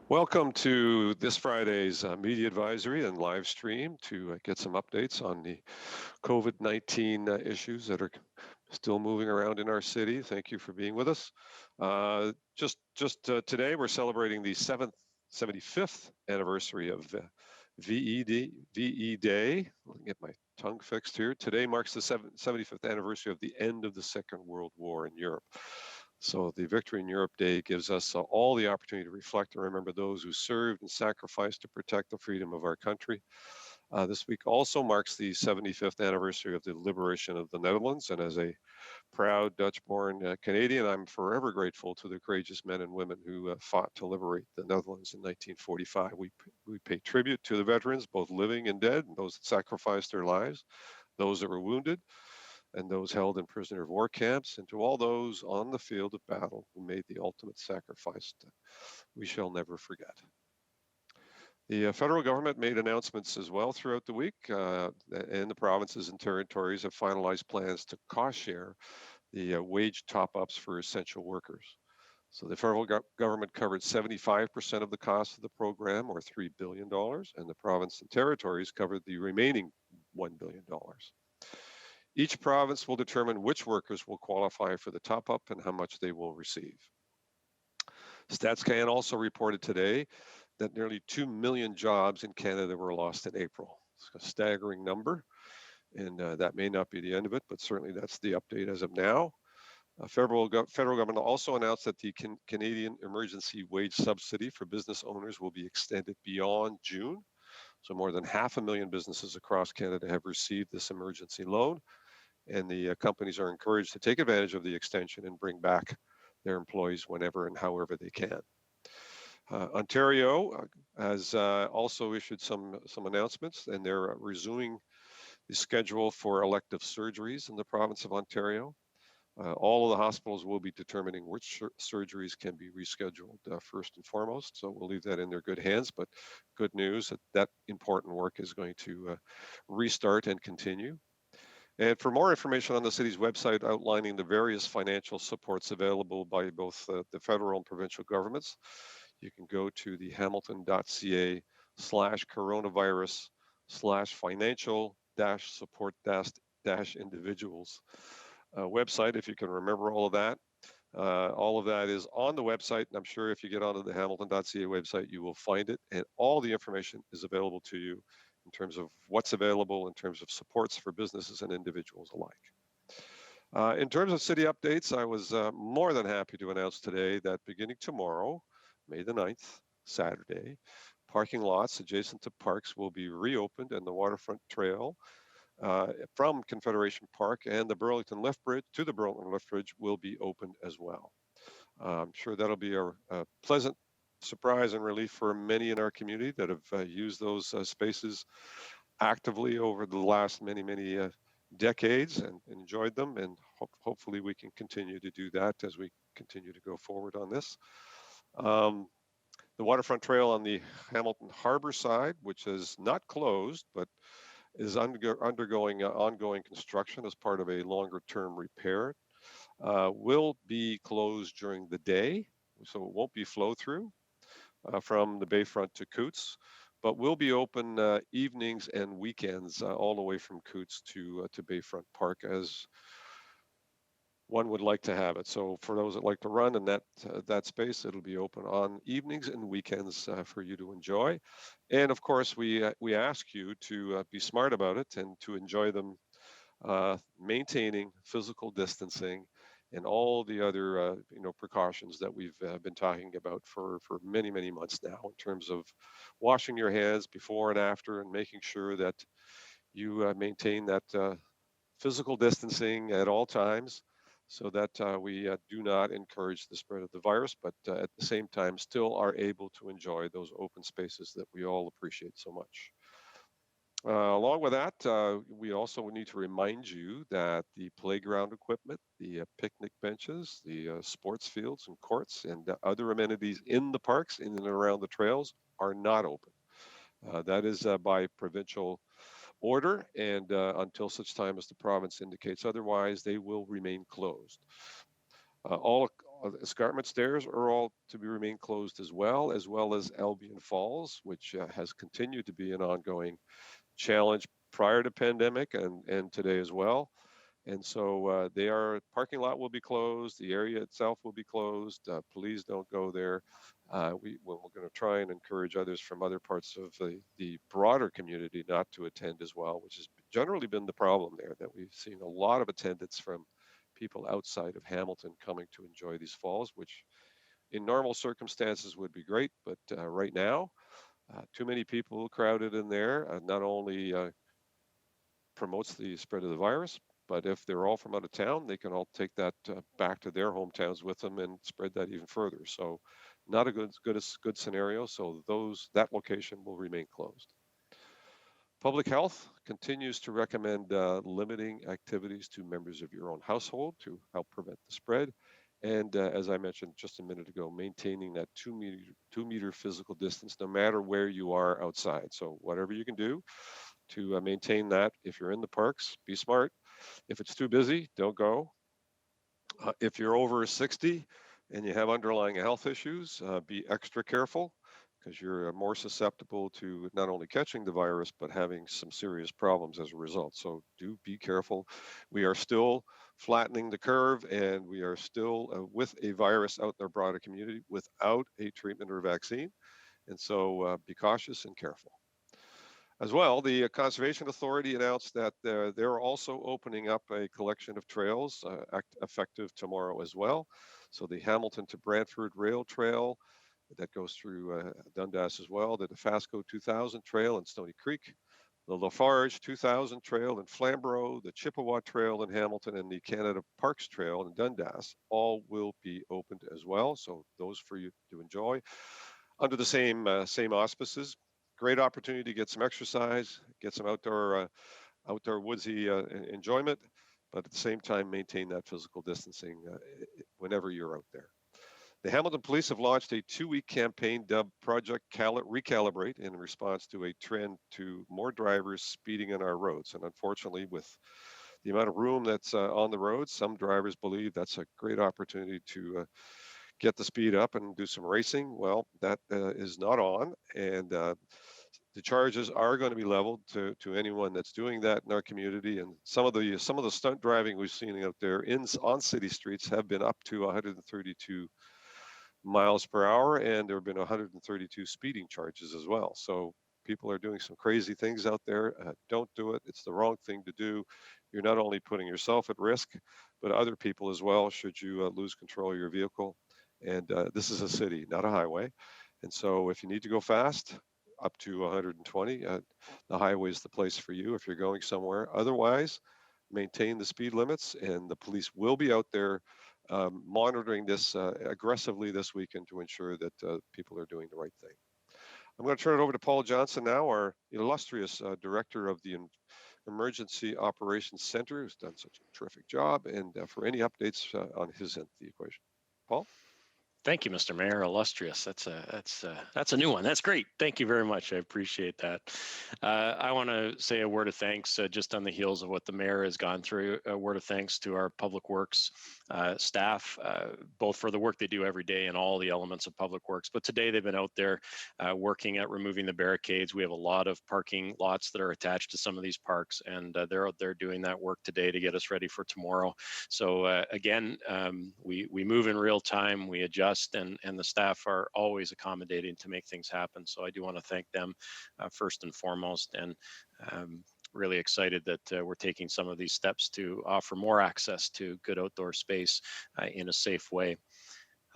Welcome to this Friday's media advisory and live stream to get some updates on the COVID-19 issues that are still moving around in our city. Thank you for being with us. Just today, we're celebrating the 75th anniversary of VE Day. Let me get my tongue fixed here. Today marks the 75th anniversary of the end of the Second World War in Europe. So the Victory in Europe Day gives us all the opportunity to reflect and remember those who served and sacrificed to protect the freedom of our country. This week also marks the 75th anniversary of the liberation of the Netherlands. And as a proud Dutch-born Canadian, I'm forever grateful to the courageous men and women who fought to liberate the Netherlands in 1945. We pay tribute to the veterans, both living and dead, and those that sacrificed their lives, those that were wounded, and those held in prisoner of war camps, and to all those on the field of battle who made the ultimate sacrifice we shall never forget. The federal government made announcements as well throughout the week, and the provinces and territories have finalized plans to cost share the wage top-ups for essential workers. So the federal government covered 75% of the cost of the program, or $3 billion, and the province and territories covered the remaining $1 billion. Each province will determine which workers will qualify for the top-up and how much they will receive. StatsCan also reported today that nearly 2 million jobs in Canada were lost in April. It's a staggering number, and that may not be the end of it, but certainly that's the update as of now. Federal government also announced that the Canadian Emergency Wage Subsidy for business owners will be extended beyond June. So more than 500,000 businesses across Canada have received this emergency loan, and the companies are encouraged to take advantage of the extension and bring back their employees whenever and however they can. Ontario has also issued some announcements, and they're resuming the schedule for elective surgeries in the province of Ontario. All of the hospitals will be determining which surgeries can be rescheduled first and foremost, so we'll leave that in their good hands, but good news that important work is going to restart and continue. And for more information on the city's website outlining the various financial supports available by both the federal and provincial governments, you can go to the hamilton.ca/coronavirus/financial-support-individuals website, if you can remember all of that. All of that is on the website, and I'm sure if you get onto the hamilton.ca website, you will find it, and all the information is available to you in terms of what's available in terms of supports for businesses and individuals alike. In terms of city updates, I was more than happy to announce today that beginning tomorrow, May the 9th, Saturday, parking lots adjacent to parks will be reopened, and the waterfront trail from Confederation Park and the Burlington Lift Bridge to the Burlington Lift Bridge will be opened as well. I'm sure that'll be a pleasant surprise and relief for many in our community that have used those spaces actively over the last many decades and enjoyed them, and hopefully we can continue to do that as we continue to go forward on this. The waterfront trail on the Hamilton Harbor side, which is not closed but is undergoing ongoing construction as part of a longer-term repair, will be closed during the day, so it won't be flow-through from the Bayfront to Coots, but will be open evenings and weekends all the way from Coots to Bayfront Park as one would like to have it. So for those that like to run in that space, it'll be open on evenings and weekends for you to enjoy. And of course, we ask you to be smart about it and to enjoy them, maintaining physical distancing and all the other precautions that we've been talking about for many months now, in terms of washing your hands before and after, and making sure that you maintain that physical distancing at all times, so that we do not encourage the spread of the virus, but at the same time still are able to enjoy those open spaces that we all appreciate so much. Along with that, we also need to remind you that the playground equipment, the picnic benches, the sports fields and courts, and other amenities in the parks, in and around the trails, are not open. That is by provincial order, and until such time as the province indicates otherwise, they will remain closed. the escarpment stairs are all to be remain closed as well as Albion Falls, which has continued to be an ongoing challenge prior to pandemic and today as well. And so parking lot will be closed. The area itself will be closed. Please don't go there. We're going to try and encourage others from other parts of the broader community not to attend as well, which has generally been the problem there, that we've seen a lot of attendance from people outside of Hamilton coming to enjoy these falls, which in normal circumstances would be great. But right now, too many people crowded in there, not only promotes the spread of the virus. But if they're all from out of town, they can all take that back to their hometowns with them and spread that even further. So, not a good scenario. So that location will remain closed. Public Health continues to recommend limiting activities to members of your own household to help prevent the spread. And as I mentioned just a minute ago, maintaining that 2 meter physical distance no matter where you are outside. So whatever you can do to maintain that. If you're in the parks, be smart. If it's too busy, don't go. If you're over 60 and you have underlying health issues, be extra careful because you're more susceptible to not only catching the virus, but having some serious problems as a result. So do be careful. We are still flattening the curve and we are still with a virus out in our broader community without a treatment or vaccine. And so be cautious and careful. As well, the Conservation Authority announced that they're also opening up a collection of trails effective tomorrow as well. So the Hamilton to Brantford Rail Trail that goes through Dundas as well, the Dofasco 2000 Trail in Stony Creek, the Lafarge 2000 Trail in Flamborough, the Chippewa Trail in Hamilton, and the Canada Parks Trail in Dundas all will be opened as well. So those for you to enjoy under the same auspices. Great opportunity to get some exercise, get some outdoor woodsy enjoyment, but at the same time maintain that physical distancing whenever you're out there. The Hamilton Police have launched a 2-week campaign dubbed Project Recalibrate in response to a trend to more drivers speeding on our roads. And unfortunately, with the amount of room that's on the roads, some drivers believe that's a great opportunity to get the speed up and do some racing. Well, that is not on, and the charges are going to be leveled to anyone that's doing that in our community. And some of the stunt driving we've seen out there on city streets have been up to 132 miles per hour, and there have been 132 speeding charges as well. So people are doing some crazy things out there. Don't do it. It's the wrong thing to do. You're not only putting yourself at risk, but other people as well, should you lose control of your vehicle. And this is a city, not a highway. And so if you need to go fast, up to 120, the highway is the place for you if you're going somewhere. Otherwise, maintain the speed limits, and the police will be out there monitoring this aggressively this weekend to ensure that people are doing the right thing. I'm going to turn it over to Paul Johnson now, our illustrious director of the Emergency Operations Center, who's done such a terrific job, and for any updates on his end of the equation. Paul? Thank you, Mr. Mayor. Illustrious. That's a new one. That's great. Thank you very much. I appreciate that. I want to say a word of thanks just on the heels of what the mayor has gone through. A word of thanks to our public works staff, both for the work they do every day in all the elements of public works. But today they've been out there working at removing the barricades. We have a lot of parking lots that are attached to some of these parks, and they're out there doing that work today to get us ready for tomorrow. So again, we move in real time. We adjust. And the staff are always accommodating to make things happen. So I do want to thank them first and foremost, and really excited that we're taking some of these steps to offer more access to good outdoor space in a safe way.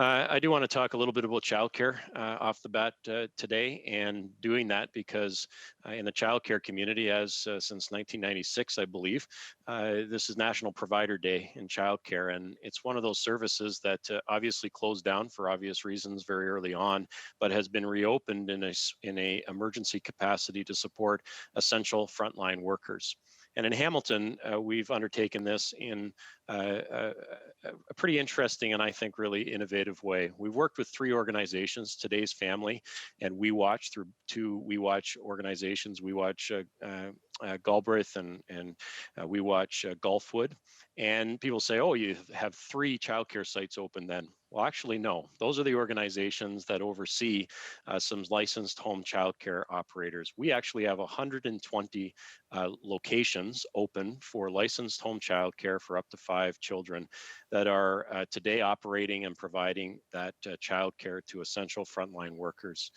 I do want to talk a little bit about childcare off the bat today, and doing that because in the childcare community, since 1996, I believe, this is National Provider Day in childcare, and it's one of those services that obviously closed down for obvious reasons very early on, but has been reopened in a emergency capacity to support essential frontline workers. And in Hamilton, we've undertaken this in a pretty interesting and I think really innovative way. We've worked with three organizations, Today's Family and We Watch, through two We Watch organizations. We Watch Galbraith and We Watch Gulfwood. And people say, oh, you have three childcare sites open then. Well, actually, no. Those are the organizations that oversee some licensed home childcare operators. We actually have 120 locations open for licensed home childcare for up to 5 children that are today operating and providing that childcare to essential frontline workers.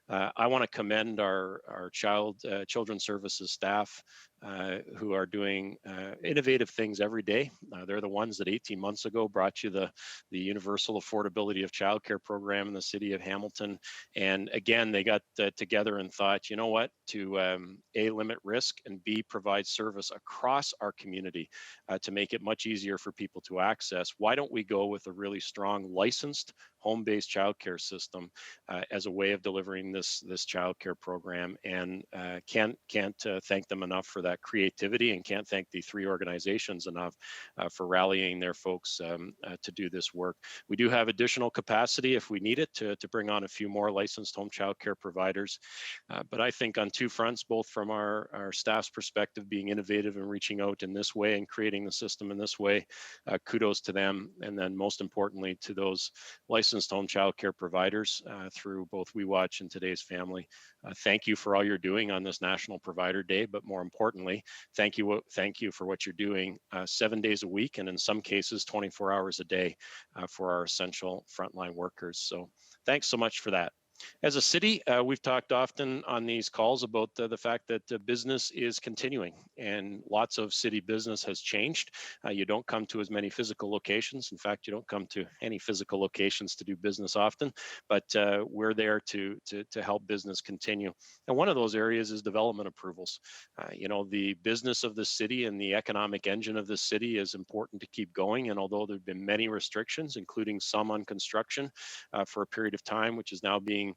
I want to commend our children's services staff who are doing innovative things every day. They're the ones that 18 months ago brought you the universal affordability of childcare program in the city of Hamilton. And again, they got together and thought, you know what, to A, limit risk, and B, provide service across our community to make it much easier for people to access. Why don't we go with a really strong licensed home-based childcare system as a way of delivering this childcare program? And can't thank them enough for that creativity, and can't thank the three organizations enough for rallying their folks to do this work. We do have additional capacity if we need it to bring on a few more licensed home childcare providers. But I think on two fronts, both from our staff's perspective, being innovative and reaching out in this way and creating the system in this way, kudos to them. And then most importantly, to those licensed home childcare providers through both We Watch and Today's Family. Thank you for all you're doing on this National Provider Day, but more importantly, thank you for what you're doing 7 days a week, and in some cases 24 hours a day for our essential frontline workers. So thanks so much for that. As a city, we've talked often on these calls about the fact that business is continuing, and lots of city business has changed. You don't come to as many physical locations. In fact, you don't come to any physical locations to do business often, but we're there to help business continue. And one of those areas is development approvals. The business of the city and the economic engine of the city is important to keep going. And although there have been many restrictions, including some on construction for a period of time, which is now being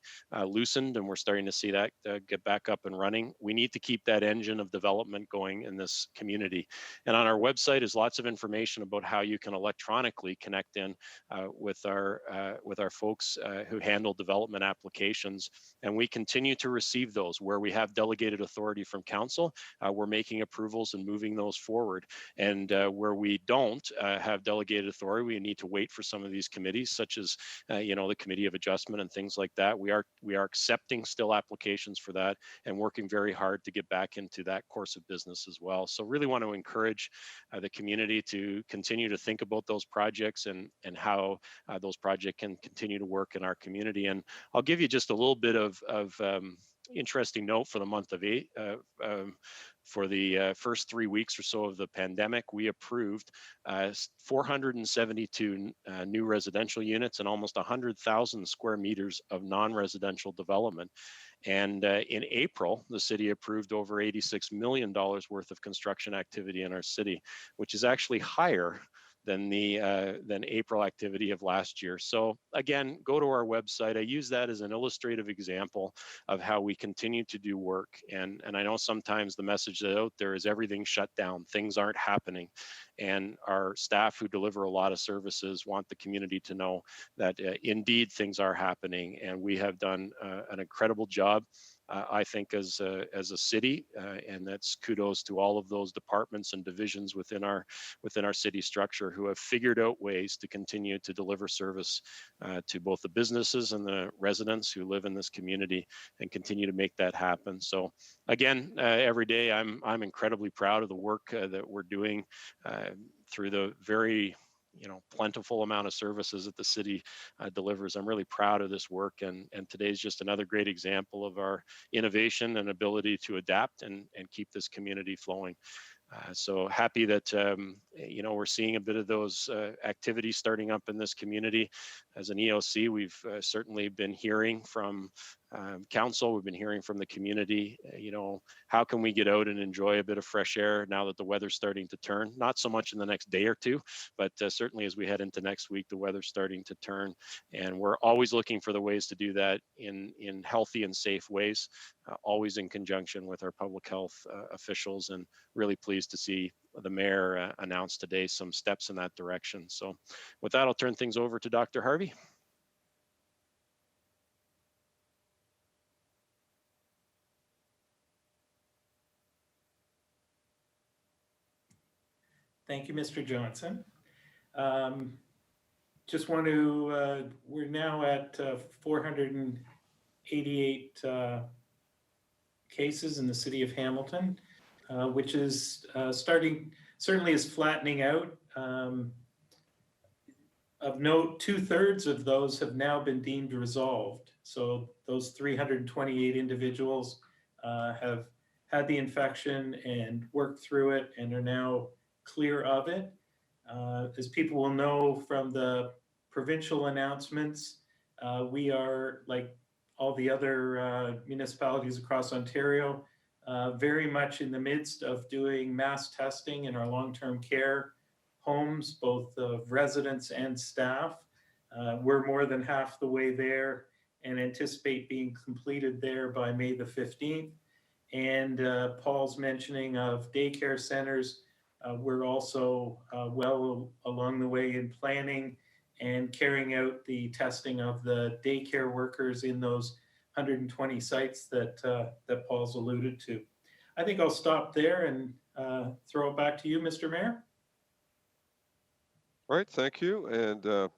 loosened, and we're starting to see that get back up and running, we need to keep that engine of development going in this community. And on our website is lots of information about how you can electronically connect in with our folks who handle development applications. And we continue to receive those where we have delegated authority from council. We're making approvals and moving those forward. And where we don't have delegated authority, we need to wait for some of these committees, such as the Committee of Adjustment and things like that. We are accepting still applications for that and working very hard to get back into that course of business as well. So really want to encourage the community to continue to think about those projects and how those projects can continue to work in our community. And I'll give you just a little bit of interesting note for the month of for the first 3 weeks or so of the pandemic. We approved 472 new residential units and almost 100,000 square meters of non-residential development. And in April, the city approved over $86 million worth of construction activity in our city, which is actually higher than April activity of last year. So again, go to our website. I use that as an illustrative example of how we continue to do work. And I know sometimes the message that's out there is everything shut down, things aren't happening. And our staff who deliver a lot of services want the community to know that indeed things are happening, and we have done an incredible job. I think as a city, and that's kudos to all of those departments and divisions within our city structure who have figured out ways to continue to deliver service to both the businesses and the residents who live in this community and continue to make that happen. So again, every day I'm incredibly proud of the work that we're doing through the very plentiful amount of services that the city delivers. I'm really proud of this work, and today's just another great example of our innovation and ability to adapt and keep this community flowing. So happy that we're seeing a bit of those activities starting up in this community. As an EOC, we've certainly been hearing from council, we've been hearing from the community, how can we get out and enjoy a bit of fresh air now that the weather's starting to turn? Not so much in the next day or two, but certainly as we head into next week, the weather's starting to turn. And we're always looking for the ways to do that in healthy and safe ways, always in conjunction with our public health officials, and really pleased to see the mayor announced today some steps in that direction. So with that, I'll turn things over to Dr. Harvey. Thank you, Mr. Johnson. Just want to, we're now at 488 cases in the city of Hamilton, which is certainly is flattening out. Of note, 2/3 of those have now been deemed resolved. So those 328 individuals have had the infection and worked through it and are now clear of it. As people will know from the provincial announcements, we are, like all the other municipalities across Ontario, very much in the midst of doing mass testing in our long-term care homes, both of residents and staff. We're more than half the way there and anticipate being completed there by May the 15th. And Paul's mentioning of daycare centers, we're also well along the way in planning and carrying out the testing of the daycare workers in those 120 sites that Paul's alluded to. I think I'll stop there and throw it back to you, Mr. Mayor. All right, thank you. And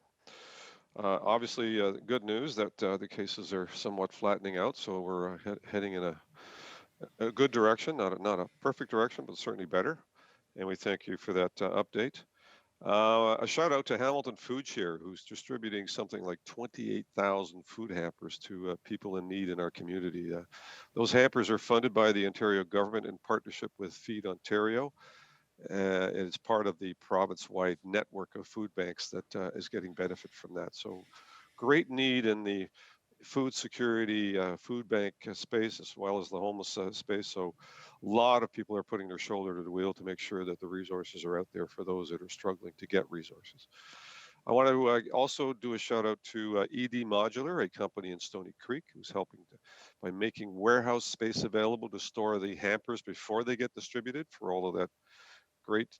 obviously, good news that the cases are somewhat flattening out. So we're heading in a good direction, not a perfect direction, but certainly better. And we thank you for that update. A shout out to Hamilton Food Share, who's distributing something like 28,000 food hampers to people in need in our community. Those hampers are funded by the Ontario government in partnership with Feed Ontario. It's part of the province-wide network of food banks that is getting benefit from that. So great need in the food security, food bank space, as well as the homeless space. So a lot of people are putting their shoulder to the wheel to make sure that the resources are out there for those that are struggling to get resources. I want to also do a shout out to ED Modular, a company in Stony Creek, who's helping by making warehouse space available to store the hampers before they get distributed. For all of that great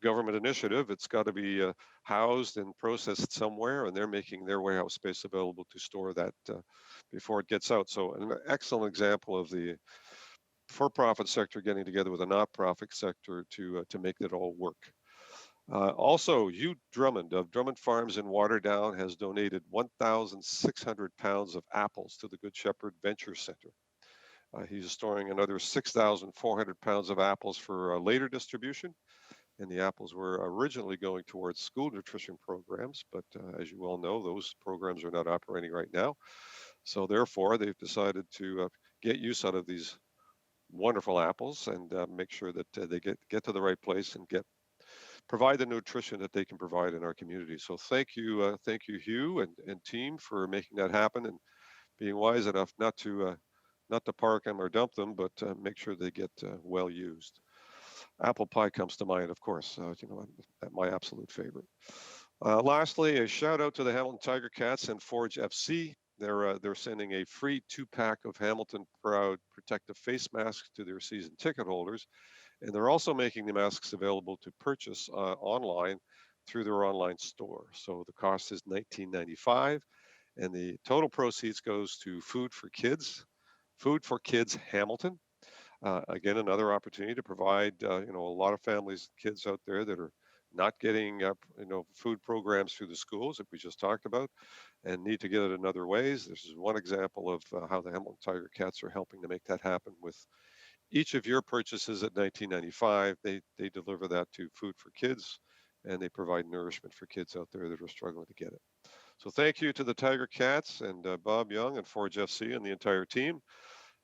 government initiative, it's got to be housed and processed somewhere, and they're making their warehouse space available to store that before it gets out. So an excellent example of the for-profit sector getting together with a not-profit sector to make it all work. Also, Hugh Drummond of Drummond Farms in Waterdown has donated 1,600 pounds of apples to the Good Shepherd Venture Center. He's storing another 6,400 pounds of apples for later distribution. And the apples were originally going towards school nutrition programs, but as you well know, those programs are not operating right now. So therefore, they've decided to get use out of these wonderful apples and make sure that they get to the right place and provide the nutrition that they can provide in our community. So thank you, Hugh and team, for making that happen and being wise enough not to park them or dump them, but make sure they get well used. Apple pie comes to mind, of course, my absolute favorite. Lastly, a shout out to the Hamilton Tiger Cats and Forge FC. They're sending a free 2-pack of Hamilton Proud protective face masks to their season ticket holders. And they're also making the masks available to purchase online through their online store. So the cost is $19.95, and the total proceeds goes to Food for Kids Hamilton. Again, another opportunity to provide, a lot of families, kids out there that are not getting, food programs through the schools that we just talked about and need to get it in other ways. This is one example of how the Hamilton Tiger Cats are helping to make that happen. With each of your purchases at $19.95, they deliver that to Food for Kids, and they provide nourishment for kids out there that are struggling to get it. So thank you to the Tiger Cats and Bob Young and Forge FC and the entire team.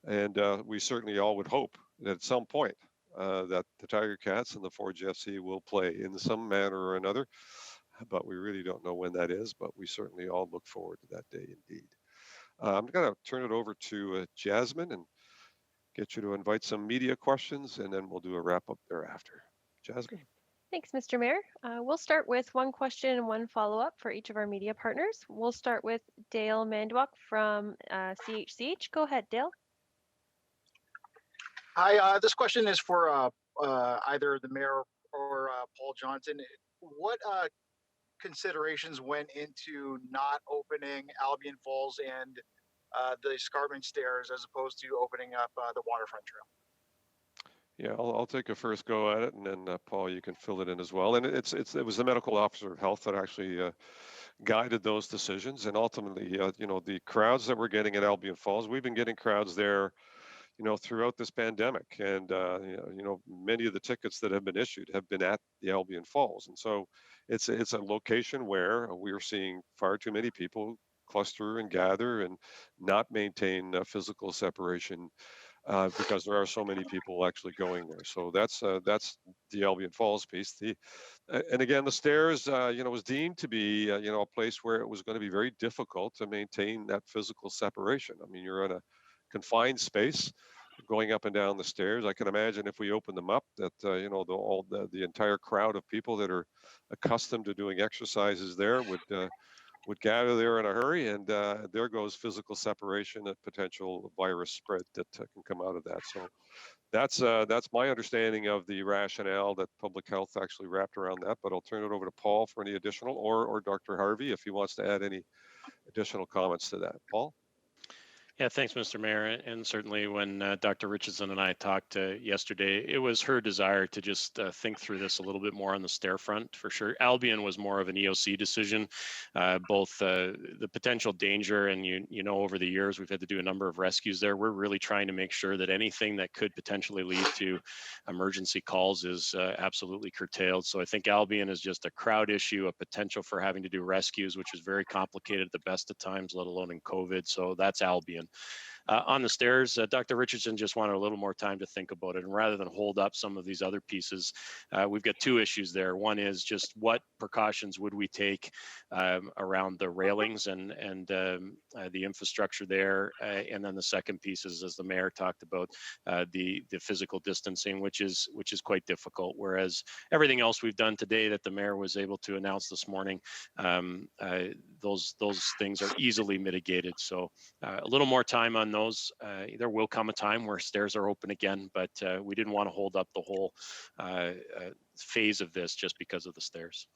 And we certainly all would hope that at some point that the Tiger Cats and the Forge FC will play in some manner or another, but we really don't know when that is, but we certainly all look forward to that day indeed. I'm going to turn it over to Jasmine and get you to invite some media questions, and then we'll do a wrap up thereafter. Jasmine? Thanks, Mr. Mayor. We'll start with one question and one follow-up for each of our media partners. We'll start with Dale Manduak from CHCH. Go ahead, Dale. Hi, this question is for either the mayor or Paul Johnson, what considerations went into not opening Albion Falls and the escarpment stairs as opposed to opening up the waterfront trail? Yeah, I'll take a first go at it, and then Paul, you can fill it in as well. And it was the medical officer of health that actually guided those decisions, and ultimately, the crowds that we're getting at Albion Falls, we've been getting crowds there, throughout this pandemic, and many of the tickets that have been issued have been at the Albion Falls, and so it's a location where we are seeing far too many people cluster and gather and not maintain physical separation because there are so many people actually going there. So that's the Albion Falls piece. And again, the stairs, was deemed to be a place where it was going to be very difficult to maintain that physical separation. I mean, you're in a confined space going up and down the stairs. I can imagine if we open them up that the entire crowd of people that are accustomed to doing exercises there would gather there in a hurry, and there goes physical separation and potential virus spread that can come out of that. So that's my understanding of the rationale that public health actually wrapped around that. But I'll turn it over to Paul for any additional, or Dr. Harvey if he wants to add any additional comments to that. Paul? Yeah, thanks, Mr. Mayor. And certainly when Dr. Richardson and I talked yesterday, it was her desire to just think through this a little bit more on the stair front, for sure. Albion was more of an EOC decision, both the potential danger, and over the years we've had to do a number of rescues there. We're really trying to make sure that anything that could potentially lead to emergency calls is absolutely curtailed. So I think Albion is just a crowd issue, a potential for having to do rescues, which is very complicated at the best of times, let alone in COVID. So that's Albion. On the stairs, Dr. Richardson just wanted a little more time to think about it. And rather than hold up some of these other pieces, we've got two issues there. One is just what precautions would we take around the railings and the infrastructure there. And then the second piece is, as the mayor talked about, the physical distancing, which is quite difficult. Whereas everything else we've done today that the mayor was able to announce this morning, those things are easily mitigated. So a little more time on those. There will come a time where stairs are open again, but we didn't want to hold up the whole phase of this just because of the stairs.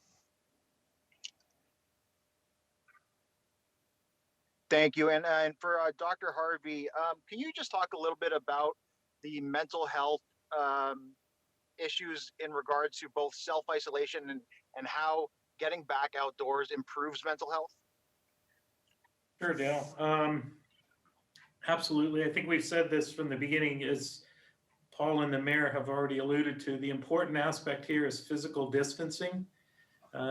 Thank you. And for Dr. Harvey, can you just talk a little bit about the mental health issues in regards to both self-isolation and how getting back outdoors improves mental health? Sure, Dale. Absolutely. I think we've said this from the beginning, as Paul and the mayor have already alluded to. The important aspect here is physical distancing.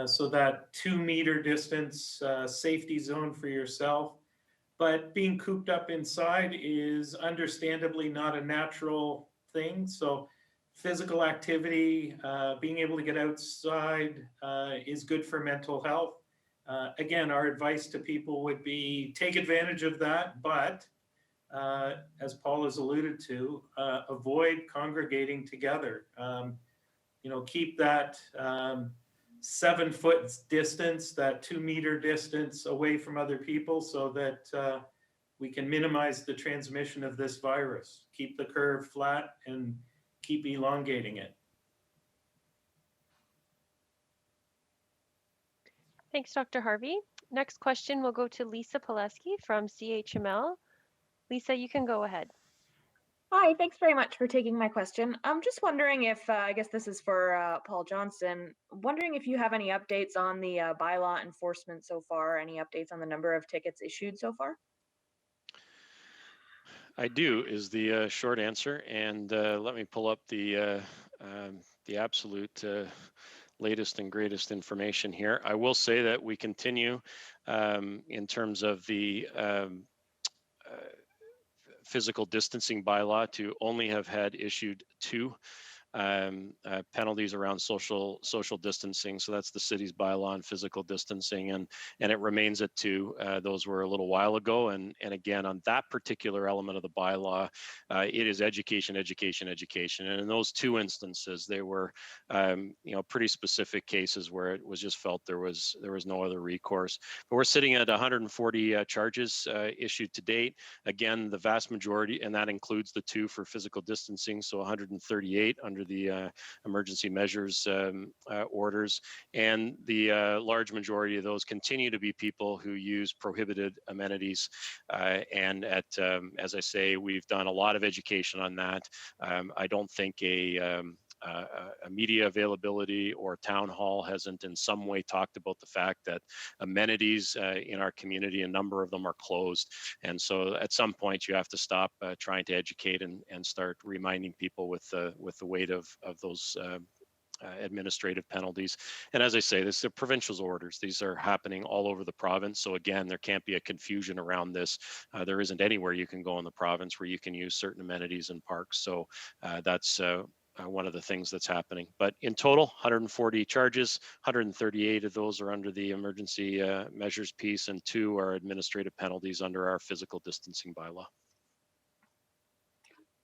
So that 2-meter distance, safety zone for yourself. But being cooped up inside is understandably not a natural thing. So physical activity, being able to get outside is good for mental health. Again, our advice to people would be take advantage of that, but as Paul has alluded to, avoid congregating together. Keep that 7-foot distance, that 2-meter distance away from other people so that we can minimize the transmission of this virus. Keep the curve flat and keep elongating it. Thanks, Dr. Harvey. Next question will go to Lisa Pileski from CHML. Lisa, you can go ahead. Hi, thanks very much for taking my question. I'm just wondering if, I guess this is for Paul Johnson, wondering if you have any updates on the bylaw enforcement so far, any updates on the number of tickets issued so far? I do is the short answer, and let me pull up the absolute latest and greatest information here. I will say that we continue in terms of the physical distancing bylaw to only have had issued 2 penalties around social distancing. So that's the city's bylaw on physical distancing, and it remains at 2. Those were a little while ago, and again on that particular element of the bylaw, it is education. And in those 2 instances, they were pretty specific cases where it was just felt there was no other recourse. But we're sitting at 140 charges issued to date. Again, the vast majority, and that includes the 2 for physical distancing, so 138 under under the emergency measures orders, and the large majority of those continue to be people who use prohibited amenities. And as I say, we've done a lot of education on that. I don't think a media availability or town hall hasn't in some way talked about the fact that amenities in our community, a number of them are closed. And so at some point you have to stop trying to educate and start reminding people with the weight of those administrative penalties. And as I say, this are provincial orders. These are happening all over the province. So again, there can't be a confusion around this. There isn't anywhere you can go in the province where you can use certain amenities and parks. So that's one of the things that's happening. But in total, 140 charges, 138 of those are under the emergency measures piece, and 2 are administrative penalties under our physical distancing bylaw.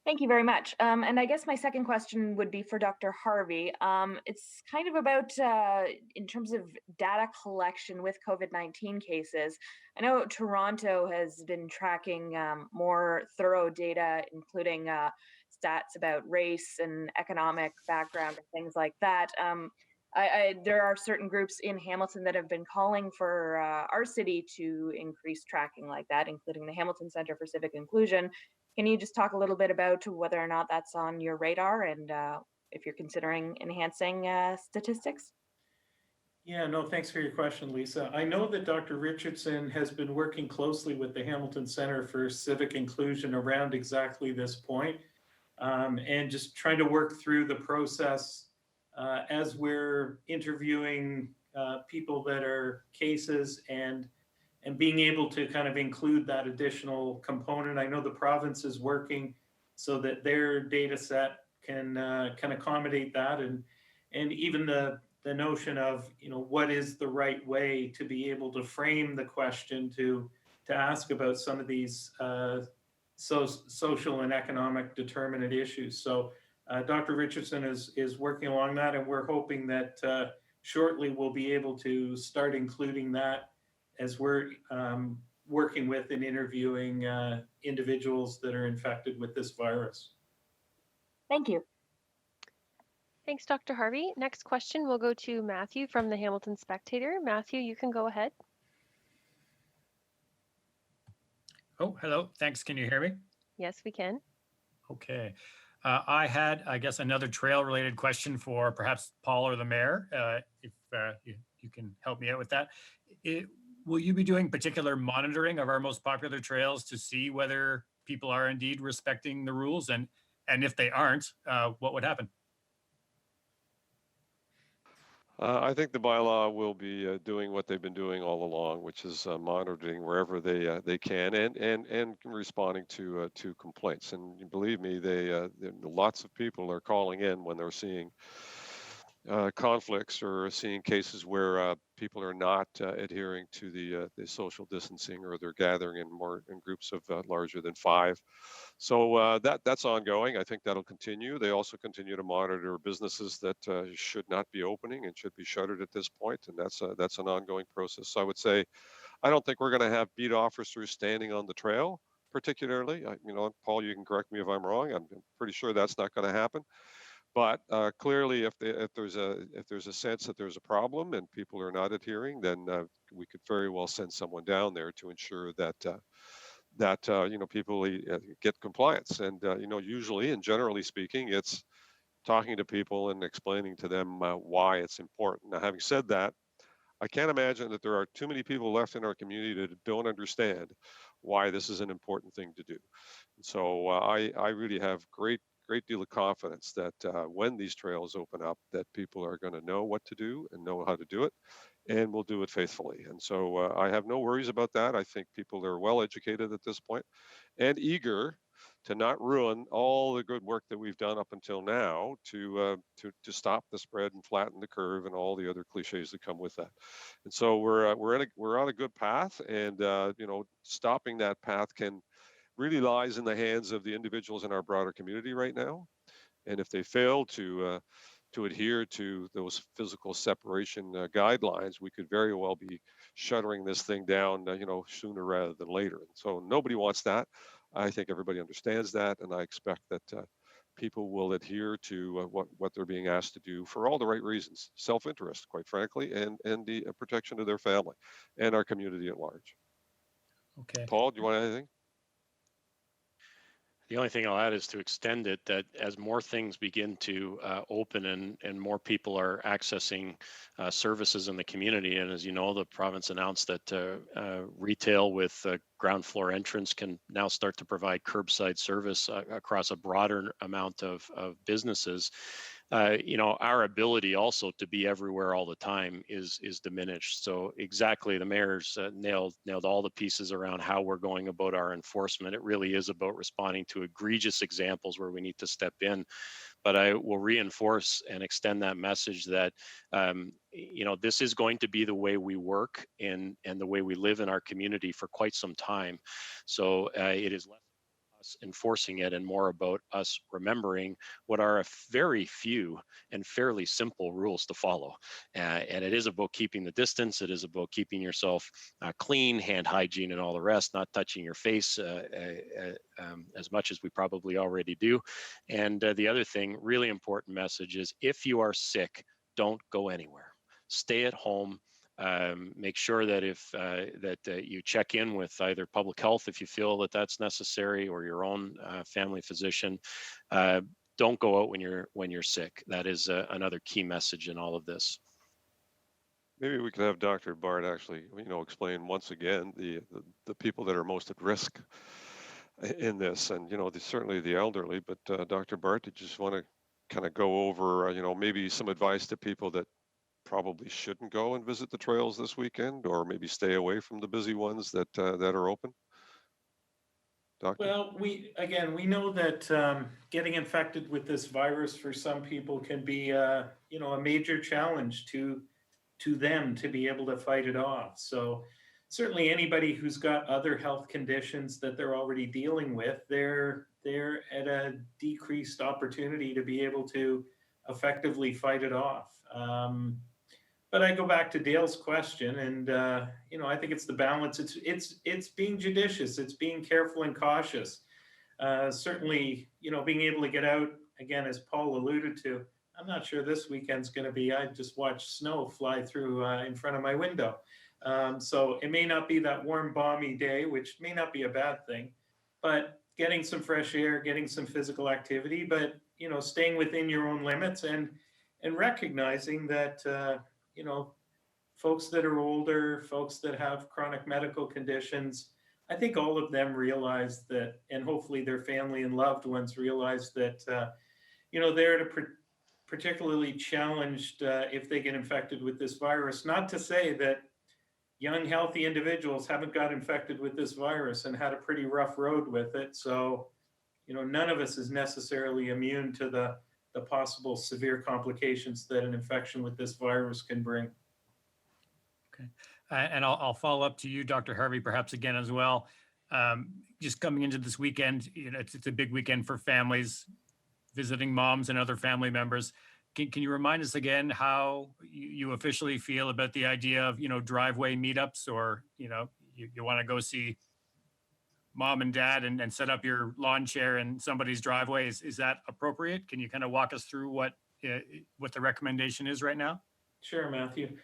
Thank you very much. And I guess my second question would be for Dr. Harvey. It's kind of about in terms of data collection with COVID-19 cases. I know Toronto has been tracking more thorough data, including stats about race and economic background and things like that. There are certain groups in Hamilton that have been calling for our city to increase tracking like that, including the Hamilton Center for Civic Inclusion. Can you just talk a little bit about whether or not that's on your radar and if you're considering enhancing statistics? Yeah, no, thanks for your question, Lisa. I know that Dr. Richardson has been working closely with the Hamilton Center for Civic Inclusion around exactly this point, and just trying to work through the process as we're interviewing people that are cases and being able to kind of include that additional component. I know the province is working so that their data set can accommodate that, and even the notion of, you know, what is the right way to be able to frame the question to ask about some of these social and economic determinant issues. So Dr. Richardson is working along that, and we're hoping that shortly we'll be able to start including that as we're working with and interviewing individuals that are infected with this virus. Thank you. Thanks, Dr. Harvey. Next question will go to Matthew from the Hamilton Spectator. Matthew, you can go ahead. Oh, hello. Thanks. Can you hear me? Yes, we can. Okay. I had, I guess, another trail-related question for perhaps Paul or the mayor, if you can help me out with that. Will you be doing particular monitoring of our most popular trails to see whether people are indeed respecting the rules? And if they aren't, what would happen? I think the bylaw will be doing what they've been doing all along, which is monitoring wherever they can and responding to complaints. And believe me, lots of people are calling in when they're seeing conflicts or seeing cases where people are not adhering to the social distancing, or they're gathering in groups of larger than 5. So that's ongoing. I think that'll continue. They also continue to monitor businesses that should not be opening and should be shuttered at this point, and that's an ongoing process. So I would say, I don't think we're going to have beat officers standing on the trail, particularly. Paul, you can correct me if I'm wrong. I'm pretty sure that's not going to happen. But clearly, if there's a sense that there's a problem and people are not adhering, then we could very well send someone down there to ensure that people get compliance. And usually and generally speaking, it's talking to people and explaining to them why it's important. Now, having said that, I can't imagine that there are too many people left in our community that don't understand why this is an important thing to do. And so I really have great deal of confidence that when these trails open up, that people are going to know what to do and know how to do it, and will do it faithfully. And so I have no worries about that. I think people are well educated at this point and eager to not ruin all the good work that we've done up until now to stop the spread and flatten the curve and all the other cliches that come with that. And so we're on a good path, and stopping that path really lies in the hands of the individuals in our broader community right now. And if they fail to adhere to those physical separation guidelines, we could very well be shuttering this thing down, sooner rather than later. And so nobody wants that. I think everybody understands that, and I expect that people will adhere to what they're being asked to do for all the right reasons, self-interest, quite frankly, and the protection of their family and our community at large. Okay. Paul, do you want anything? The only thing I'll add is to extend it that as more things begin to open and more people are accessing services in the community, and as you know, the province announced that retail with ground floor entrance can now start to provide curbside service across a broader amount of businesses. Our ability also to be everywhere all the time is diminished. So exactly, the mayor's nailed all the pieces around how we're going about our enforcement. It really is about responding to egregious examples where we need to step in. But I will reinforce and extend that message that this is going to be the way we work and the way we live in our community for quite some time. So it is less us enforcing it and more about us remembering what are a very few and fairly simple rules to follow. And it is about keeping the distance. It is about keeping yourself clean, hand hygiene and all the rest, not touching your face as much as we probably already do. And the other thing, really important message is if you are sick, don't go anywhere. Stay at home. Make sure that if you check in with either public health if you feel that that's necessary, or your own family physician. Don't go out when you're sick. That is another key message in all of this. Maybe we could have Dr. Bart actually, explain once again the people that are most at risk in this, and certainly the elderly. But Dr. Bart, did you just want to kind of go over, maybe some advice to people that probably shouldn't go and visit the trails this weekend, or maybe stay away from the busy ones that are open? Doctor? Well, we know that getting infected with this virus for some people can be, a major challenge to them to be able to fight it off. So certainly anybody who's got other health conditions that they're already dealing with, they're at a decreased opportunity to be able to effectively fight it off. But I go back to Dale's question, and I think it's the balance. It's being judicious. It's being careful and cautious. Certainly, being able to get out again, as Paul alluded to. I'm not sure this weekend's going to be. I just watched snow fly through in front of my window, so it may not be that warm, balmy day, which may not be a bad thing. But getting some fresh air, getting some physical activity, but staying within your own limits and recognizing that. Folks that are older, folks that have chronic medical conditions, I think all of them realize that, and hopefully their family and loved ones realize that, they're at a particularly challenged if they get infected with this virus. Not to say that young, healthy individuals haven't got infected with this virus and had a pretty rough road with it. So, none of us is necessarily immune to the possible severe complications that an infection with this virus can bring. Okay. And I'll follow up to you, Dr. Harvey, perhaps again as well. Just coming into this weekend, it's a big weekend for families, visiting moms and other family members. Can you remind us again how you officially feel about the idea of, driveway meetups, or, you want to go see mom and dad and set up your lawn chair in somebody's driveway? Is that appropriate? Can you kind of walk us through what the recommendation is right now? Sure, Matthew.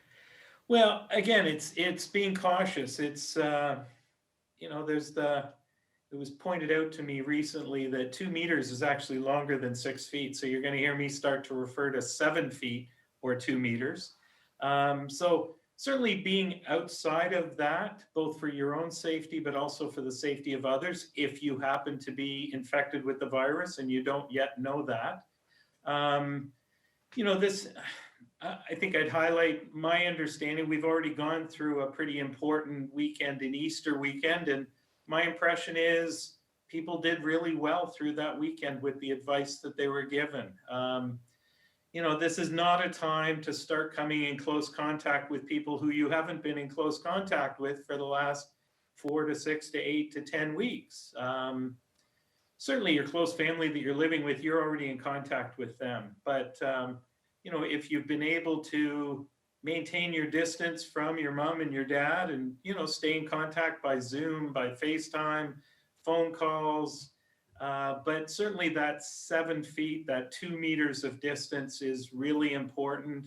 Well, again, it's being cautious. It's it was pointed out to me recently that 2 meters is actually longer than 6 feet. So you're going to hear me start to refer to 7 feet or 2 meters. So certainly being outside of that, both for your own safety, but also for the safety of others, if you happen to be infected with the virus and you don't yet know that. I think I'd highlight my understanding. We've already gone through a pretty important weekend in Easter weekend, and my impression is people did really well through that weekend with the advice that they were given. This is not a time to start coming in close contact with people who you haven't been in close contact with for the last 4 to 6 to 8 to 10 weeks. Certainly your close family that you're living with, you're already in contact with them. But, if you've been able to maintain your distance from your mom and your dad and, stay in contact by Zoom, by FaceTime, phone calls, But certainly that 7 feet, that 2 meters of distance is really important.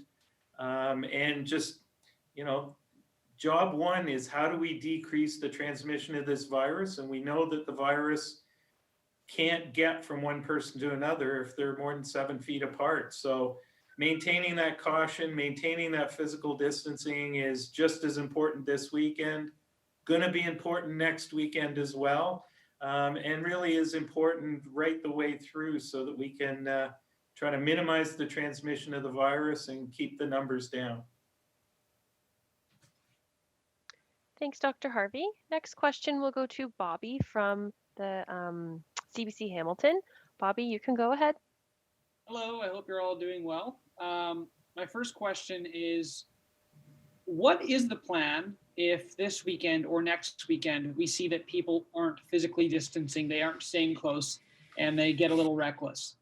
And just, you know, job one is how do we decrease the transmission of this virus? And we know that the virus can't get from one person to another if they're more than 7 feet apart. So maintaining that caution, maintaining that physical distancing is just as important this weekend, going to be important next weekend as well, and really is important right the way through so that we can try to minimize the transmission of the virus and keep the numbers down. Thanks, Dr. Harvey. Next question will go to Bobby from the CBC Hamilton. Bobby, you can go ahead. Hello, I hope you're all doing well. My first question is, what is the plan if this weekend or next weekend we see that people aren't physically distancing, they aren't staying close, and they get a little reckless?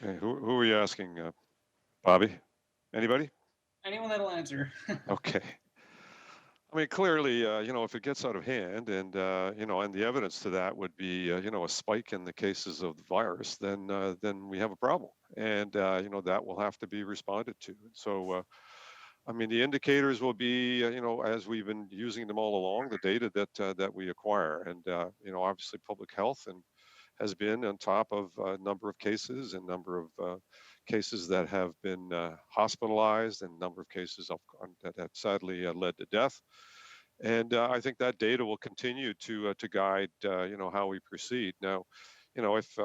Okay, who are you asking, Bobby? Anybody? Anyone that'll answer. Okay. I mean, clearly, you know, if it gets out of hand and, you know, and the evidence to that would be, you know, a spike in the cases of the virus, then we have a problem. And, you know, that will have to be responded to. So, I mean, the indicators will be, you know, as we've been using them all along, the data that we acquire. And, you know, obviously public health and has been on top of a number of cases and number of cases that have been hospitalized and number of cases that have sadly led to death. And I think that data will continue to guide, you know, how we proceed. Now, you know, if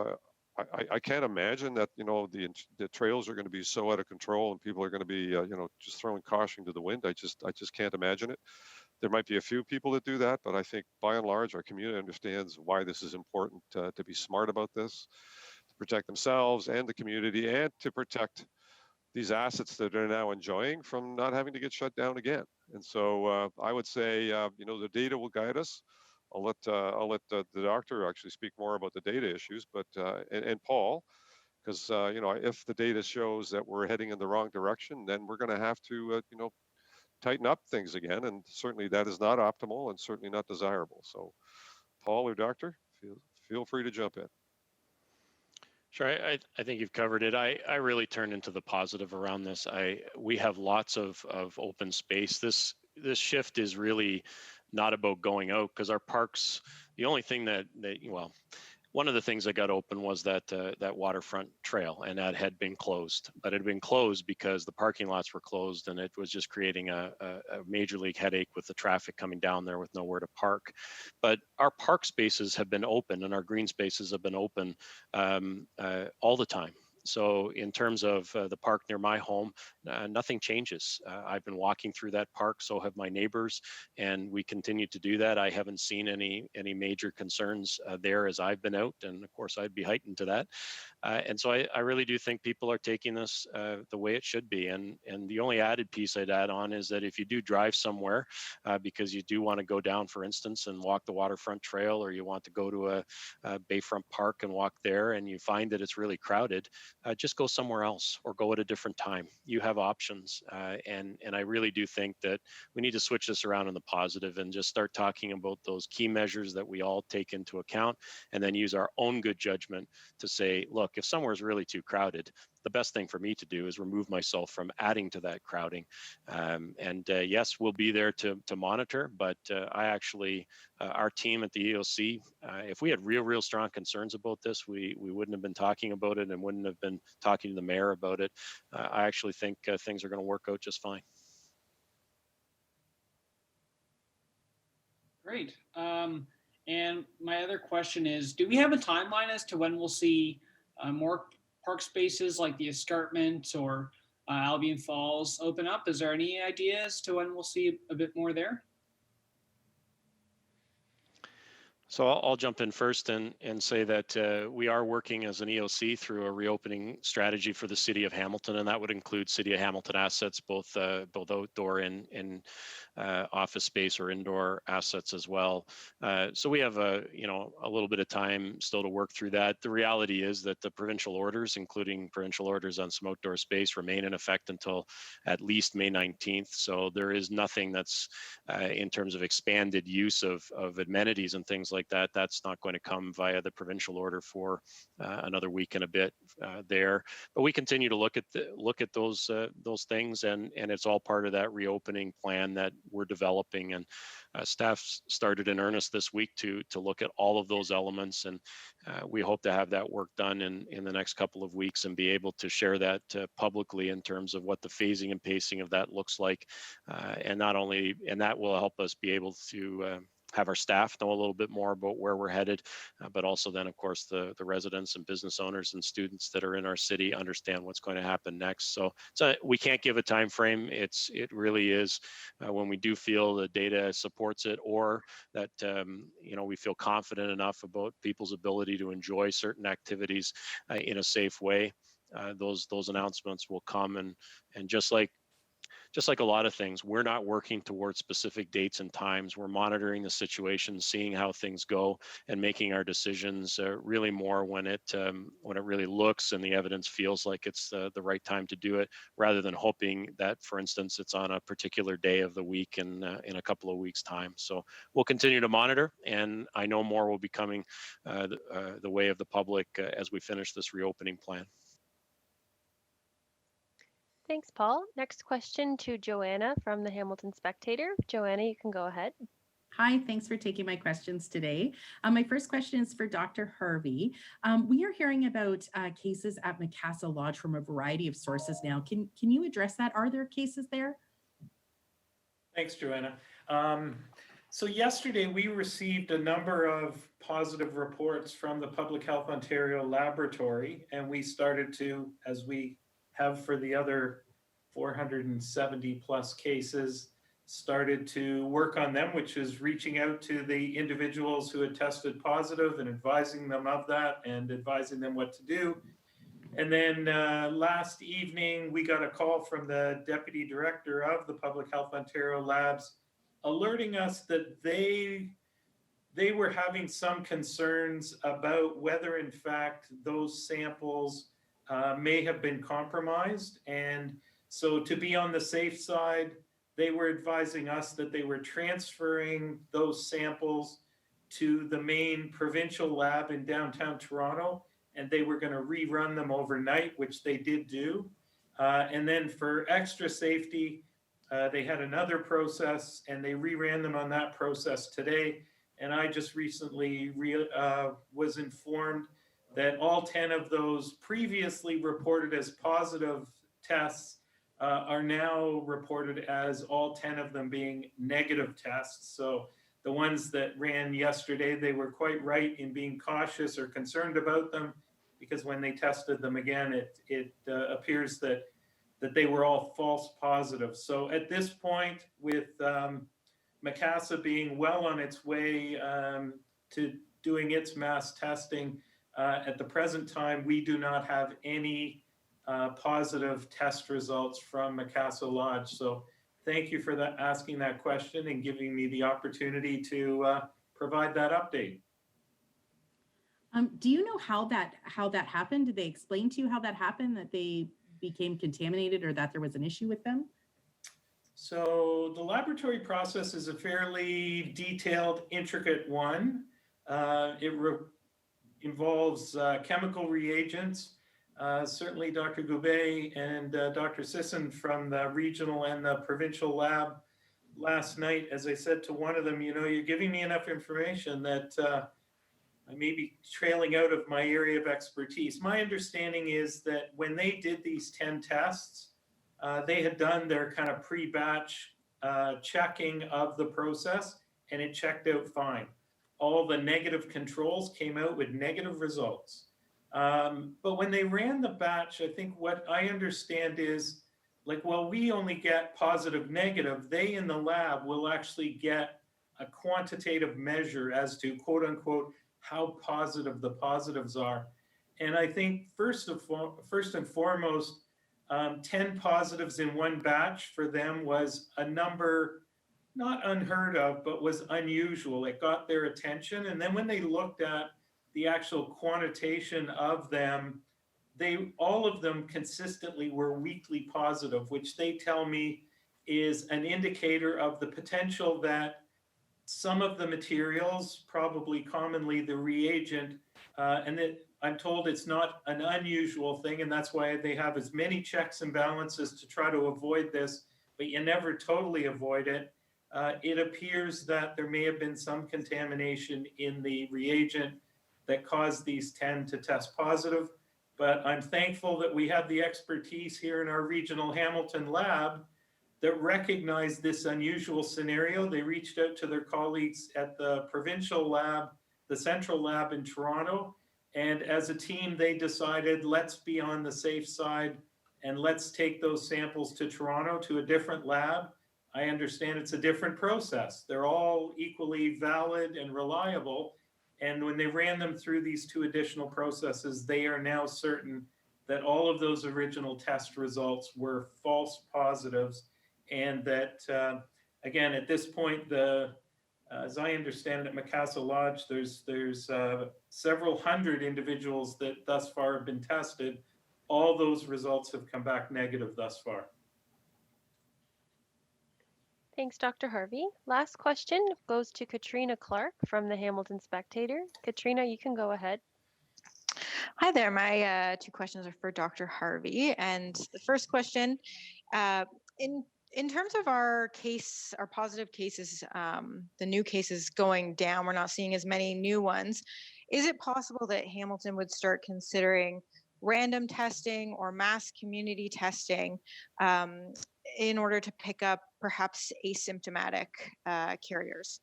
I can't imagine that, you know, the trails are going to be so out of control and people are going to be, you know, just throwing caution to the wind. I just can't imagine it. There might be a few people that do that, but I think by and large, our community understands why this is important to be smart about this, to protect themselves and the community, and to protect these assets that they're now enjoying from not having to get shut down again. And so I would say, you know, the data will guide us. I'll let the doctor actually speak more about the data issues, but and Paul, because you know, if the data shows that we're heading in the wrong direction, then we're going to have to, you know, tighten up things again, and certainly that is not optimal and certainly not desirable. So, Paul or Doctor, feel free to jump in. Sure, I think you've covered it. I really turn into the positive around this. We have lots of open space. This shift is really not about going out, because our parks, the only thing that well, one of the things that got open was that waterfront trail, and that had been closed. But it had been closed because the parking lots were closed, and it was just creating a major league headache with the traffic coming down there with nowhere to park. But our park spaces have been open, and our green spaces have been open all the time. So in terms of the park near my home, nothing changes. I've been walking through that park, so have my neighbors, and we continue to do that. I haven't seen any major concerns there as I've been out, and of course I'd be heightened to that. And so I really do think people are taking this the way it should be. And the only added piece I'd add on is that if you do drive somewhere, because you do want to go down, for instance, and walk the waterfront trail, or you want to go to a Bayfront Park and walk there, and you find that it's really crowded, just go somewhere else or go at a different time. You have options. And I really do think that we need to switch this around in the positive and just start talking about those key measures that we all take into account, and then use our own good judgment to say, look, if somewhere is really too crowded, the best thing for me to do is remove myself from adding to that crowding. Yes, we'll be there to monitor, but I actually, our team at the EOC, if we had real strong concerns about this, we wouldn't have been talking about it and wouldn't have been talking to the mayor about it. I actually think things are going to work out just fine. Great. And my other question is, do we have a timeline as to when we'll see more park spaces like the escarpment or Albion Falls open up? Is there any idea as to when we'll see a bit more there? So I'll jump in first and say that we are working as an EOC through a reopening strategy for the city of Hamilton, and that would include city of Hamilton assets, both outdoor and office space or indoor assets as well. So we have a little bit of time still to work through that. The reality is that the provincial orders, including provincial orders on some outdoor space, remain in effect until at least May 19th. So there is nothing that's in terms of expanded use of amenities and things like that. That's not going to come via the provincial order for another week and a bit there. But we continue to look at those things, and it's all part of that reopening plan that we're developing. And staff started in earnest this week to look at all of those elements, and we hope to have that work done in the next couple of weeks and be able to share that publicly in terms of what the phasing and pacing of that looks like, and that will help us be able to have our staff know a little bit more about where we're headed, but also then, of course, the residents and business owners and students that are in our city understand what's going to happen next. So we can't give a time frame. It really is when we do feel the data supports it, or that we feel confident enough about people's ability to enjoy certain activities in a safe way. Those announcements will come, and just like a lot of things, we're not working towards specific dates and times. We're monitoring the situation, seeing how things go, and making our decisions really more when it really looks and the evidence feels like it's the right time to do it, rather than hoping that, for instance, it's on a particular day of the week in a couple of weeks' time. So we'll continue to monitor, and I know more will be coming the way of the public as we finish this reopening plan. Thanks, Paul. Next question to Joanna from the Hamilton Spectator. Joanna, you can go ahead. Hi, thanks for taking my questions today. My first question is for Dr. Harvey. We are hearing about cases at Macassa Lodge from a variety of sources now. Can you address that? Are there cases there? Thanks, Joanna. So yesterday we received a number of positive reports from the Public Health Ontario laboratory, and we started to, as we have for the other 470 plus cases, started to work on them, which is reaching out to the individuals who had tested positive and advising them of that and advising them what to do. And then last evening, we got a call from the Deputy Director of the Public Health Ontario Labs alerting us that they were having some concerns about whether in fact those samples may have been compromised. And so to be on the safe side, they were advising us that they were transferring those samples to the main provincial lab in downtown Toronto, and they were going to rerun them overnight, which they did do. And then for extra safety, they had another process, and they reran them on that process today. And I just recently was informed that all 10 of those previously reported as positive tests are now reported as all 10 of them being negative tests. So the ones that ran yesterday, they were quite right in being cautious or concerned about them, because when they tested them again, it appears that they were all false positives. So at this point, with Macassa being well on its way to doing its mass testing, at the present time, we do not have any positive test results from Macassa Lodge. So thank you for asking that question and giving me the opportunity to provide that update. Do you know how that happened? Did they explain to you how that happened, that they became contaminated or that there was an issue with them? So the laboratory process is a fairly detailed, intricate one. It involves chemical reagents. Certainly Dr. Goubet and Dr. Sisson from the regional and the provincial lab last night, as I said to one of them, you're giving me enough information that I may be trailing out of my area of expertise. My understanding is that when they did these 10 tests, they had done their kind of pre-batch checking of the process, and it checked out fine. All the negative controls came out with negative results. But when they ran the batch, I think what I understand is, we only get positive, negative, they in the lab will actually get a quantitative measure as to quote unquote how positive the positives are. And I think first and foremost, 10 positives in one batch for them was a number not unheard of, but was unusual. It got their attention. And then when they looked at the actual quantitation of them, all of them consistently were weakly positive, which they tell me is an indicator of the potential that some of the materials, probably commonly the reagent, and that I'm told it's not an unusual thing, and that's why they have as many checks and balances to try to avoid this, but you never totally avoid it. It appears that there may have been some contamination in the reagent that caused these 10 to test positive. But I'm thankful that we have the expertise here in our regional Hamilton lab that recognized this unusual scenario. They reached out to their colleagues at the provincial lab, the central lab in Toronto. And as a team, they decided, let's be on the safe side and let's take those samples to Toronto to a different lab. I understand it's a different process. They're all equally valid and reliable. And when they ran them through these two additional processes, they are now certain that all of those original test results were false positives. And that, again, at this point, as I understand it, at Macassa Lodge, there's several hundred individuals that thus far have been tested. All those results have come back negative thus far. Thanks, Dr. Harvey. Last question goes to Katrina Clark from the Hamilton Spectator. Katrina, you can go ahead. Hi there. My two questions are for Dr. Harvey. And the first question, in terms of our positive cases, the new cases going down, we're not seeing as many new ones. Is it possible that Hamilton would start considering random testing or mass community testing in order to pick up perhaps asymptomatic carriers?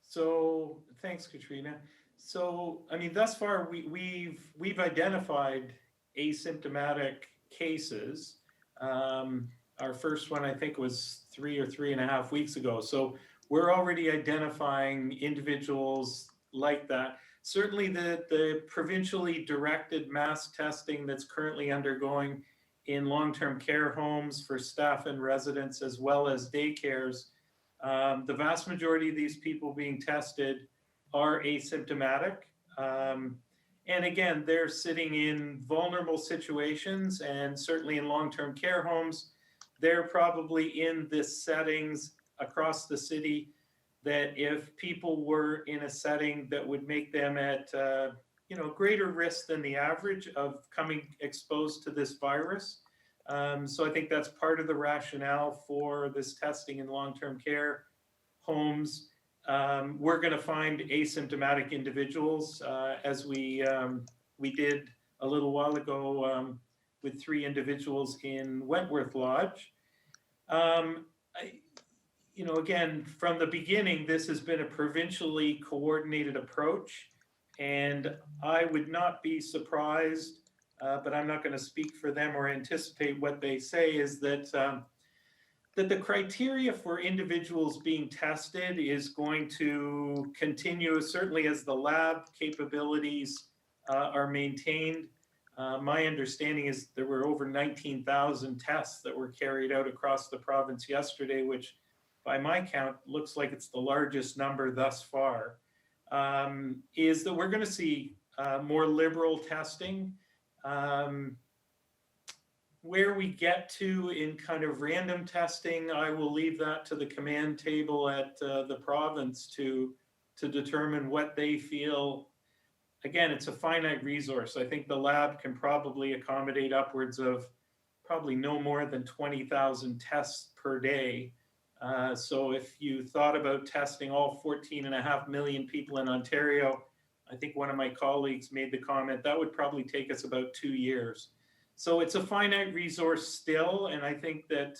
So thanks, Katrina. So, I mean, thus far we've identified asymptomatic cases. Our first one, I think, was 3 or 3.5 weeks ago. So we're already identifying individuals like that. Certainly the provincially directed mass testing that's currently undergoing in long-term care homes for staff and residents, as well as daycares, the vast majority of these people being tested are asymptomatic. And again, they're sitting in vulnerable situations, and certainly in long-term care homes, they're probably in the settings across the city that if people were in a setting that would make them at greater risk than the average of coming exposed to this virus. So I think that's part of the rationale for this testing in long-term care homes. We're going to find asymptomatic individuals as we did a little while ago with 3 individuals in Wentworth Lodge. Again, from the beginning, this has been a provincially coordinated approach, and I would not be surprised, but I'm not going to speak for them or anticipate what they say, is that that the criteria for individuals being tested is going to continue, certainly as the lab capabilities are maintained. My understanding is there were over 19,000 tests that were carried out across the province yesterday, which by my count looks like it's the largest number thus far. Is that we're going to see more liberal testing. Where we get to in kind of random testing, I will leave that to the command table at the province to determine what they feel. Again, it's a finite resource. I think the lab can probably accommodate upwards of probably no more than 20,000 tests per day. So if you thought about testing all 14.5 million people in Ontario, I think one of my colleagues made the comment that would probably take us about 2 years. So it's a finite resource still, and I think that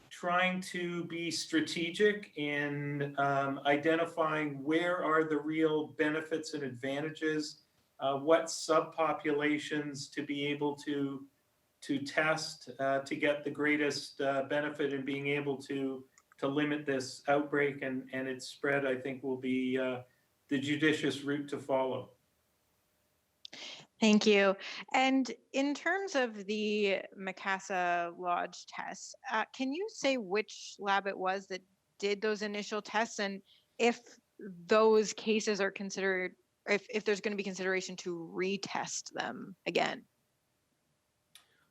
trying to be strategic in identifying where are the real benefits and advantages, what subpopulations to be able to test to get the greatest benefit in being able to limit this outbreak and its spread, I think will be the judicious route to follow. Thank you. And in terms of the Macassa Lodge tests, can you say which lab it was that did those initial tests, and if those cases are considered, if there's going to be consideration to retest them again?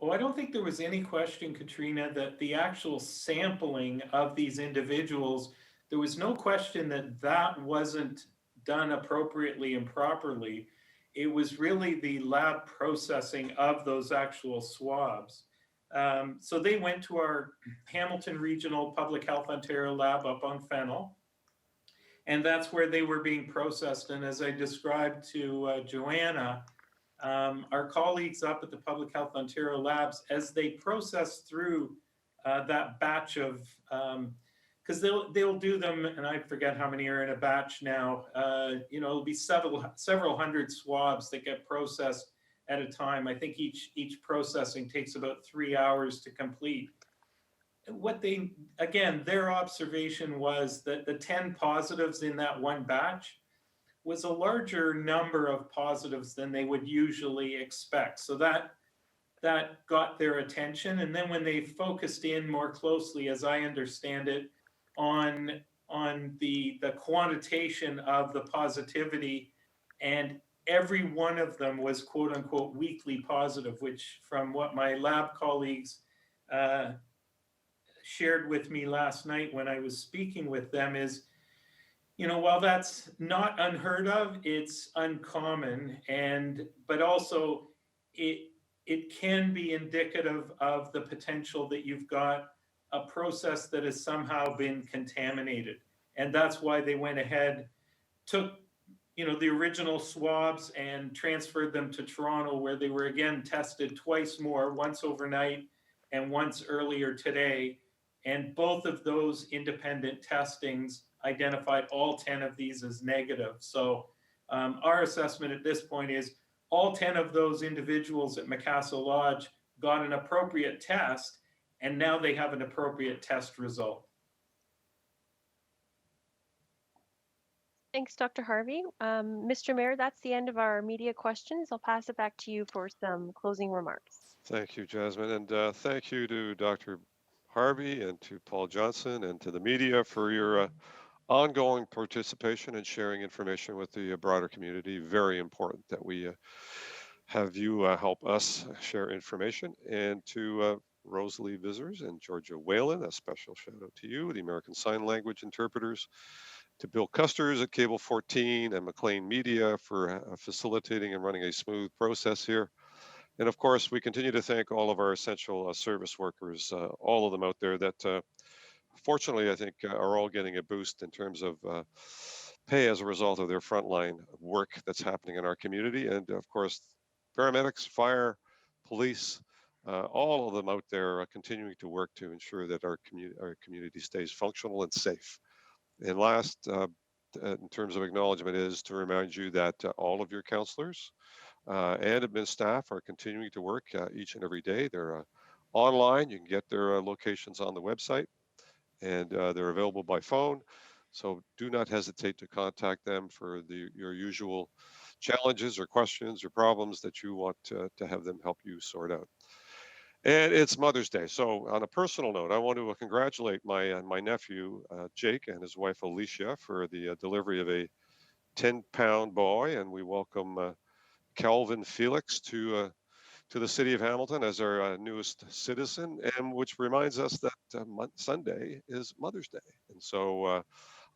Oh, I don't think there was any question, Katrina, that the actual sampling of these individuals, there was no question that that wasn't done appropriately and properly. It was really the lab processing of those actual swabs. So they went to our Hamilton Regional Public Health Ontario lab up on Fennel, and that's where they were being processed. And as I described to Joanna, our colleagues up at the Public Health Ontario labs, as they process through that batch of, because they'll do them, and I forget how many are in a batch now. It'll be several hundred swabs that get processed at a time. I think each processing takes about 3 hours to complete. Their observation was that the 10 positives in that one batch was a larger number of positives than they would usually expect. So that got their attention. And then when they focused in more closely, as I understand it, on the quantitation of the positivity, and every one of them was quote unquote weakly positive, which from what my lab colleagues shared with me last night when I was speaking with them is, while that's not unheard of, it's uncommon, but also it can be indicative of the potential that you've got a process that has somehow been contaminated. And that's why they went ahead, took the original swabs and transferred them to Toronto, where they were again tested twice more, once overnight and once earlier today. And both of those independent testings identified all 10 of these as negative. So our assessment at this point is all 10 of those individuals at Macassa Lodge got an appropriate test, and now they have an appropriate test result. Thanks, Dr. Harvey. Mr. Mayor, that's the end of our media questions. I'll pass it back to you for some closing remarks. Thank you, Jasmine. And thank you to Dr. Harvey and to Paul Johnson and to the media for your ongoing participation and sharing information with the broader community. Very important that we have you help us share information. And to Rosalie Visers and Georgia Whalen, a special shout out to you, the American Sign Language interpreters, to Bill Custers at Cable 14 and McLean Media for facilitating and running a smooth process here. And of course, we continue to thank all of our essential service workers, all of them out there that fortunately, I think, are all getting a boost in terms of pay as a result of their frontline work that's happening in our community. And of course, paramedics, fire, police, all of them out there continuing to work to ensure that our community stays functional and safe. And last, in terms of acknowledgement, is to remind you that all of your counselors and admin staff are continuing to work each and every day. They're online. You can get their locations on the website, and they're available by phone. So do not hesitate to contact them for your usual challenges or questions or problems that you want to have them help you sort out. And it's Mother's Day. So on a personal note, I want to congratulate my nephew, Jake, and his wife, Alicia, for the delivery of a 10-pound boy. And we welcome Calvin Felix to the city of Hamilton as our newest citizen, and which reminds us that Sunday is Mother's Day. And so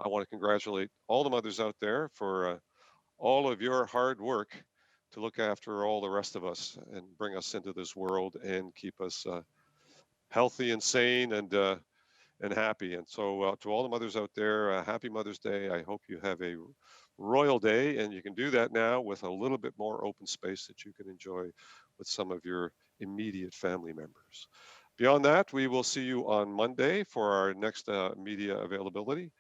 I want to congratulate all the mothers out there for all of your hard work to look after all the rest of us and bring us into this world and keep us healthy and sane and happy. And so to all the mothers out there, happy Mother's Day. I hope you have a royal day, and you can do that now with a little bit more open space that you can enjoy with some of your immediate family members. Beyond that, we will see you on Monday for our next media availability,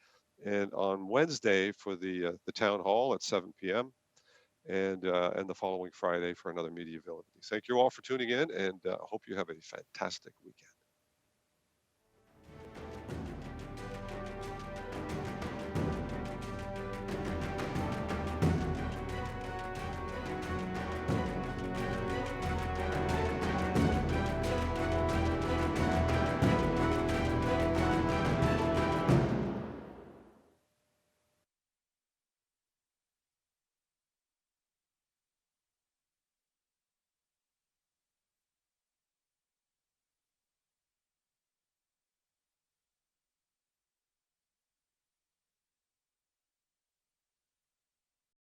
and on Wednesday for the town hall at 7 p.m. and the following Friday for another media availability. Thank you all for tuning in, and hope you have a fantastic weekend.